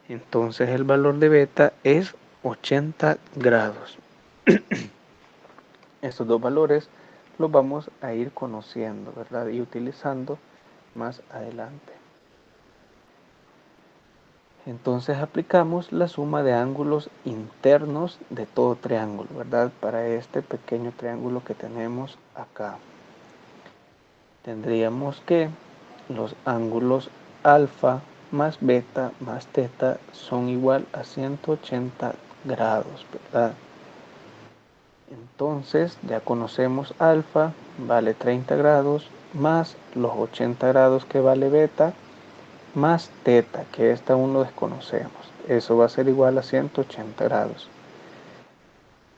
Entonces el valor de beta es 80 grados. Estos dos valores los vamos a ir conociendo, ¿verdad? Y utilizando más adelante. Entonces aplicamos la suma de ángulos internos de todo triángulo, ¿verdad? Para este pequeño triángulo que tenemos acá. Tendríamos que los ángulos alfa más beta más teta son igual a 180 grados, ¿verdad? Entonces ya conocemos alfa vale 30 grados más los 80 grados que vale beta más teta, que esta aún lo desconocemos. Eso va a ser igual a 180 grados.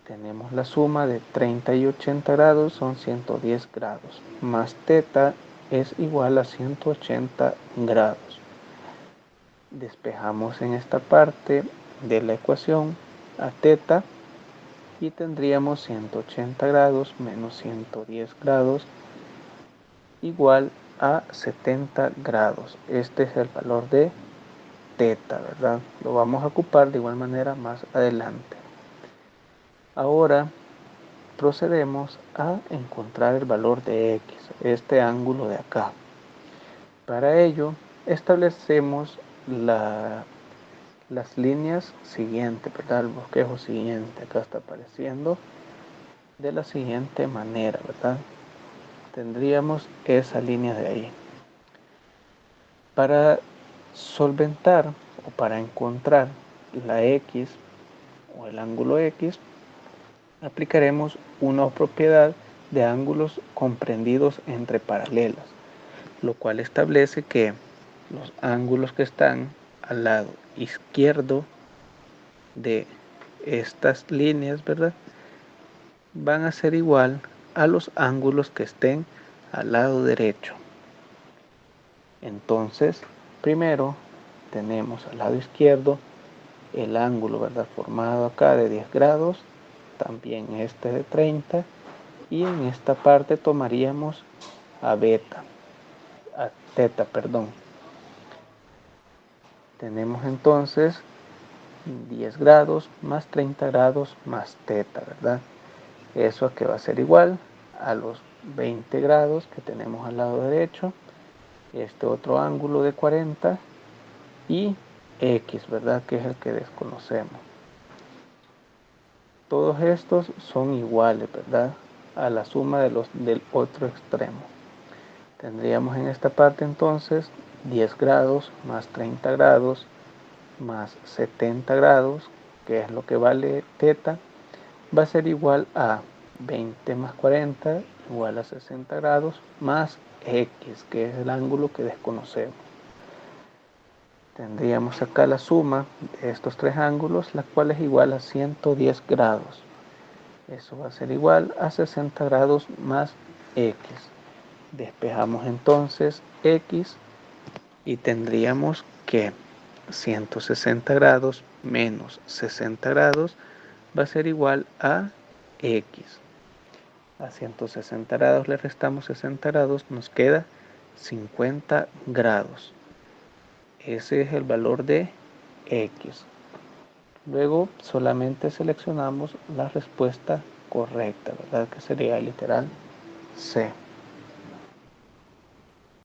Tenemos la suma de 30 y 80 grados, son 110 grados. Más teta es igual a 180 grados. Despejamos en esta parte de la ecuación a teta y tendríamos 180 grados menos 110 grados igual a 70 grados. Este es el valor de teta, ¿verdad? Lo vamos a ocupar de igual manera más adelante. Ahora procedemos a encontrar el valor de x, este ángulo de acá. Para ello establecemos las líneas siguientes, ¿verdad? El bosquejo siguiente, acá está apareciendo de la siguiente manera, ¿verdad? Tendríamos esa línea de ahí. Para solventar o para encontrar la x o el ángulo x, aplicaremos una propiedad de ángulos comprendidos entre paralelas, lo cual establece que los ángulos que están al lado izquierdo de estas líneas, ¿verdad?, van a ser igual a los ángulos que estén al lado derecho. Entonces, primero tenemos al lado izquierdo el ángulo, ¿verdad?, formado acá de 10 grados, también este de 30, y en esta parte tomaríamos a teta, perdón. Tenemos entonces 10 grados más 30 grados más teta, ¿verdad? Eso aquí va a ser igual a los 20 grados que tenemos al lado derecho, este otro ángulo de 40 y x, ¿verdad?, que es el que desconocemos. Todos estos son iguales, ¿verdad?, a la suma del otro extremo. Tendríamos en esta parte entonces 10 grados más 30 grados más 70 grados, que es lo que vale teta, va a ser igual a 20 más 40 igual a 60 grados más X, que es el ángulo que desconocemos. Tendríamos acá la suma de estos tres ángulos, la cual es igual a 110 grados. Eso va a ser igual a 60 grados más X. Despejamos entonces X y tendríamos que 160 grados menos 60 grados va a ser igual a X. A 160 grados le restamos 60 grados, nos queda 50 grados. Ese es el valor de X. Luego solamente seleccionamos la respuesta correcta, ¿verdad? Que sería literal C.